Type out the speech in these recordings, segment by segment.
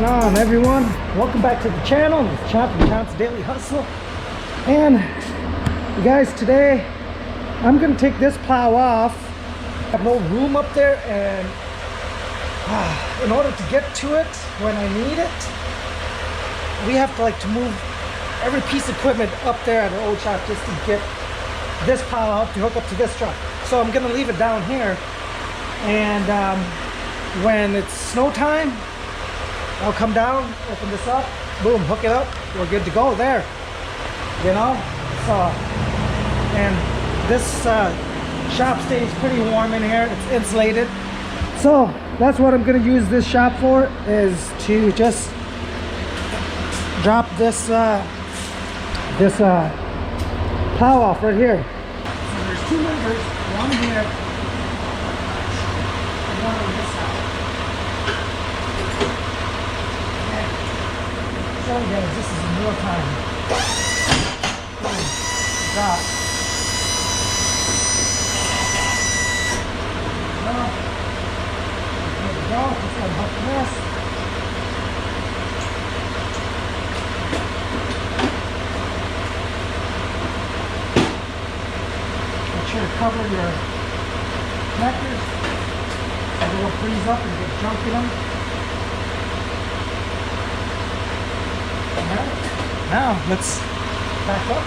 on, everyone? Welcome back to the channel. It's Chom's Daily Hustle. And you guys, today I'm gonna take this plow off. I have no room up there, and in order to get to it when I need it, we have to move every piece of equipment up there at our old shop just to get this plow out to hook up to this truck. So I'm gonna leave it down here, and when it's snow time, I'll come down, open this up, boom, hook it up, we're good to go there, you know. So, and this shop stays pretty warm in here. It's insulated, so that's what I'm going to use this shop for, is to just drop this plow off right here. So there's two levers, one here and one on this side. So guys, this is in real time. Drop. There we go. Just unhook this. Make sure to cover your connectors so they will freeze up and get junk in them. Now let's back up.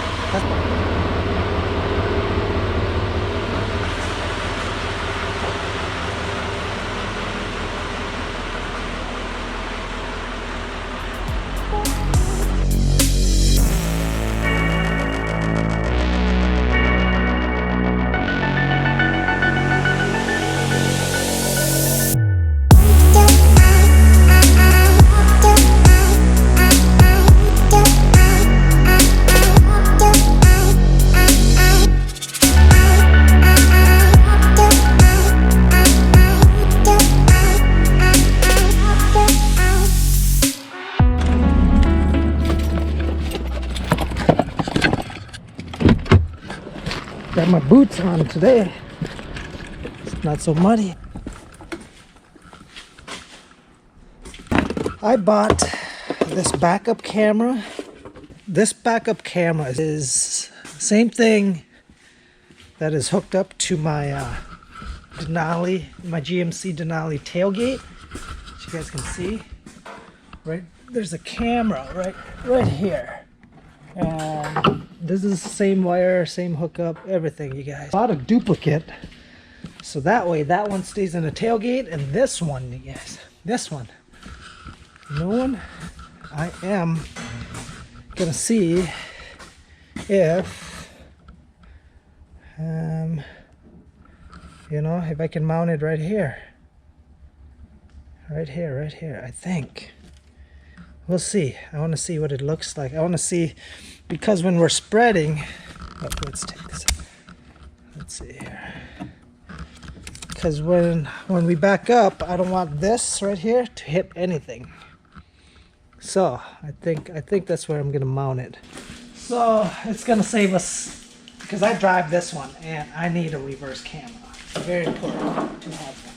Got my boots on today. It's not so muddy. I bought this backup camera. This backup camera is the same thing that is hooked up to my Denali, my GMC Denali tailgate. As you guys can see, right there's a camera right here. And this is the same wire, same hookup, everything, you guys. Bought a duplicate, so that way that one stays in the tailgate, and this one, you guys, this one, new one, I am gonna see if, you know, if I can mount it right here, right here, I think. We'll see. I want to see what it looks like. I want to see, because when we're spreading, let's take this out. Let's see here. Because when we back up, I don't want this right here to hit anything. So I think that's where I'm gonna mount it. So it's gonna save us, because I drive this one and I need a reverse camera. It's very important to have one.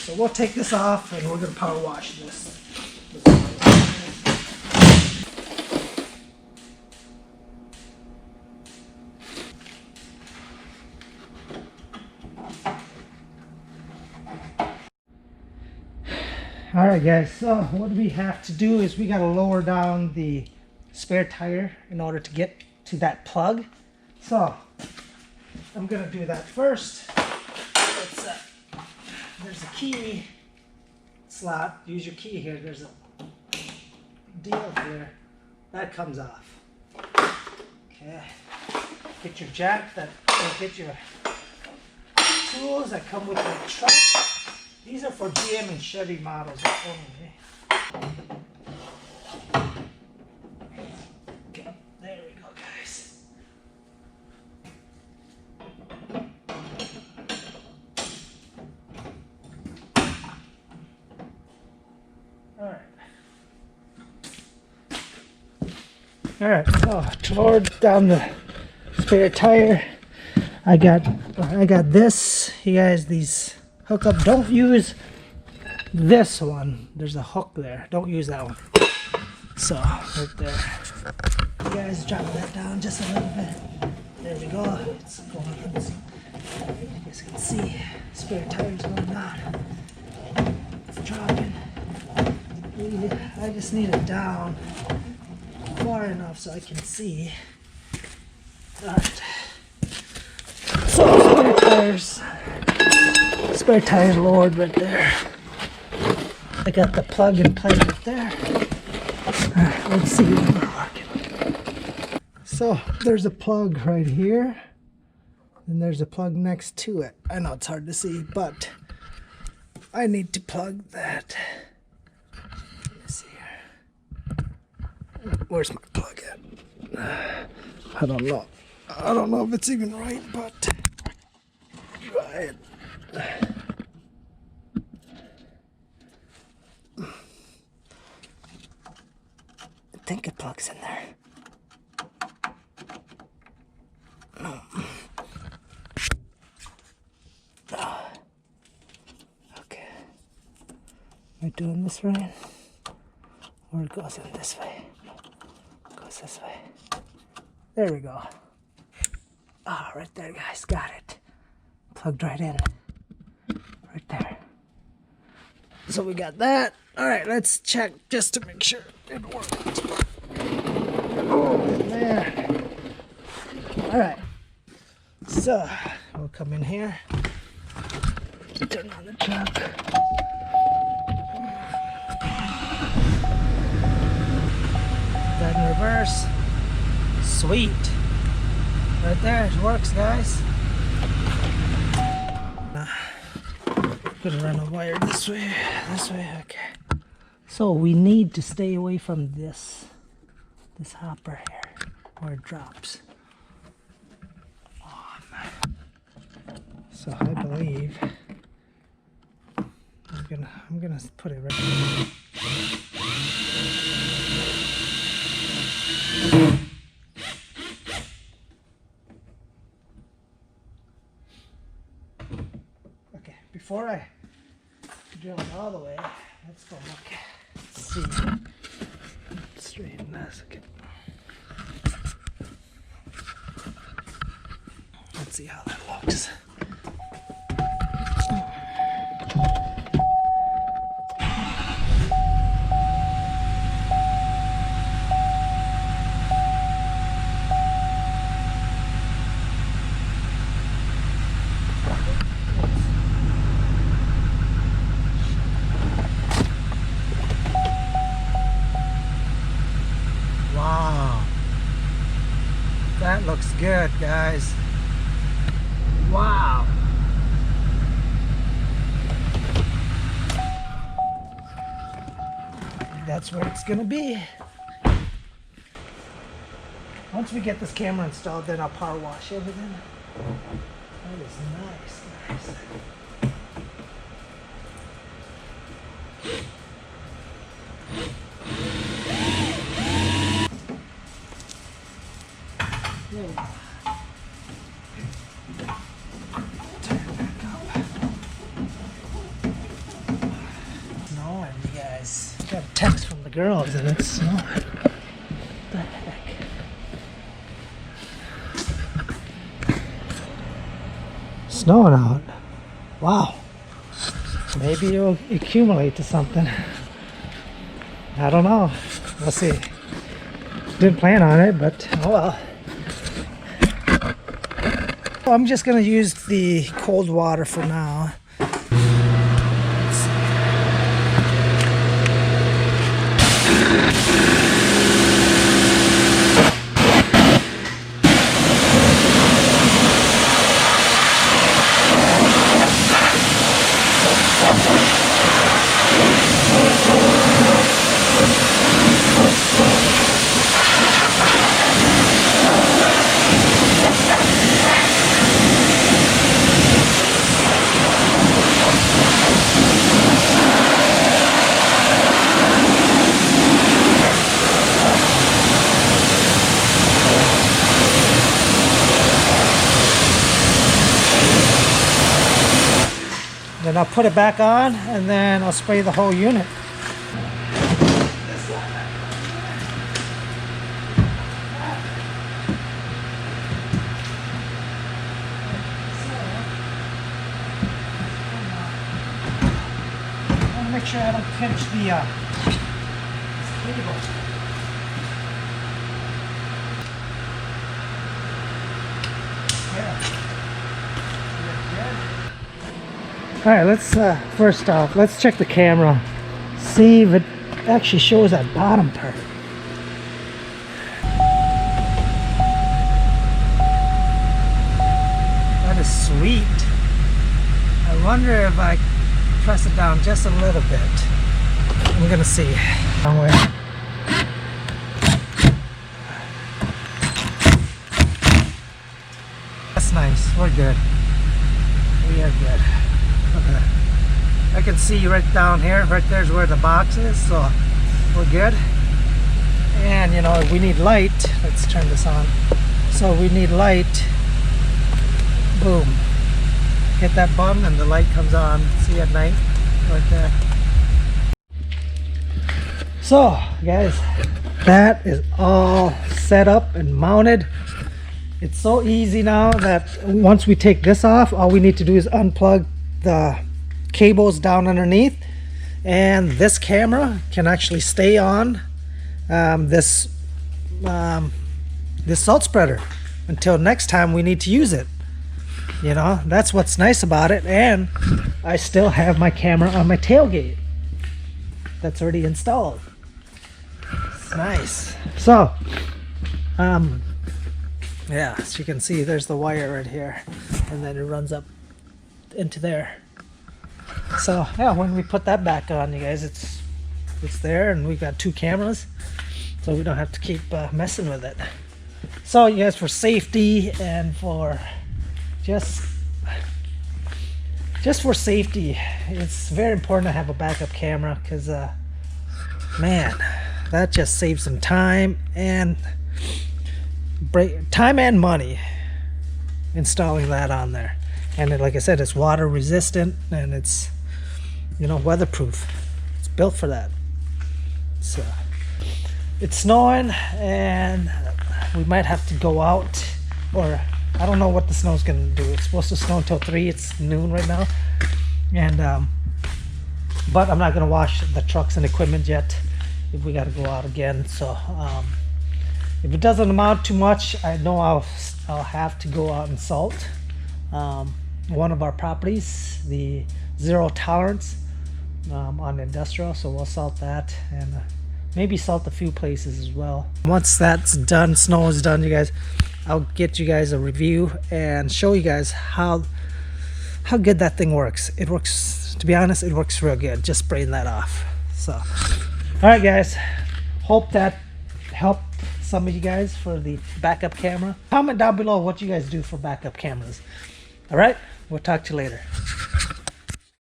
So we'll take this off and we're going to power wash this. Alright guys, so what we have to do is we got to lower down the spare tire in order to get to that plug. So I'm going to do that first. There's a key slot. Use your key here. There's a deal here. That comes off. Okay. Get your jack, get your tools that come with the truck. These are for GM and Chevy models only. Okay, there we go, guys. All right, so to lower down the spare tire, I got this. You guys, these hook up. Don't use this one. There's a hook there. Don't use that one. So right there. You guys drop that down just a little bit. There we go. It's going. You guys can see spare tires going down. It's dropping. I just need it down far enough so I can see. Alright. So spare tires lowered right there. I got the plug and play right there. Alright, let's see what we're working. So there's a plug right here. And there's a plug next to it. I know it's hard to see, but I need to plug that. Let's see here. Where's my plug at? I don't know. I don't know if it's even right, but try it. I think it plugs in there. No. Okay. Am I doing this right? Or it goes in this way? It goes this way. There we go. Ah, right there, guys. Got it. Plugged right in. Right there. So we got that. Alright, let's check just to make sure it works. Oh, man. Alright. So, we'll come in here. Turn on the truck. That in reverse. Sweet. Right there, it works, guys. Gonna run a wire this way, okay. So we need to stay away from this hopper here, where it drops. So I believe I'm gonna put it right here. Okay, before I drill it all the way, let's go look. Let's see. Straighten this. Okay. Let's see how that looks. Wow. That looks good, guys. Wow. That's where it's gonna be. Once we get this camera installed, then I'll power wash everything. That is nice, guys. There we go. Snowing, you guys. Got a text from the girls and it's snowing. What the heck? Snowing out. Wow. Maybe it'll accumulate to something. I don't know. We'll see. Didn't plan on it, but oh well. I'm just gonna use the cold water for now. then I'll put it back on, and then I'll spray the whole unit. I want to make sure I don't pinch the cable. All right, let's first off, let's check the camera, see if it actually shows that bottom part. That is sweet. I wonder if I press it down just a little bit. I'm gonna see. Wrong way. That's nice. We're good. We are good. Okay. I can see right down here. Right there's where the box is. So we're good. And you know, if we need light, let's turn this on. So we need light. Boom. Hit that button and the light comes on. See at night right there. So guys, that is all set up and mounted. It's so easy now that once we take this off, all we need to do is unplug the cables down underneath, and this camera can actually stay on this salt spreader until next time we need to use it. You know, that's what's nice about it. And I still have my camera on my tailgate that's already installed. It's nice. So yeah, as you can see, there's the wire right here, and then it runs up into there. So yeah, when we put that back on, you guys, it's there, and we've got 2 cameras, so we don't have to keep messing with it. So you guys, for safety and for just for safety, it's very important to have a backup camera, because man, that just saves some time and money installing that on there. And like I said, it's water resistant, and it's, you know, weatherproof. It's built for that. So it's snowing, and we might have to go out, or I don't know what the snow's gonna do. It's supposed to snow until 3. It's noon right now, and but I'm not gonna wash the trucks and equipment yet if we got to go out again. So if it doesn't amount too much, I know I'll have to go out and salt one of our properties, the 0 tolerance on industrial. So we'll salt that, and maybe salt a few places as well. Once that's done, snow is done, you guys, I'll get you guys a review and show you guys how good that thing works. It works, to be honest, it works real good. Just spraying that off. So all right guys, hope that helped some of you guys for the backup camera. Comment down below what you guys do for backup cameras. All right, we'll talk to you later.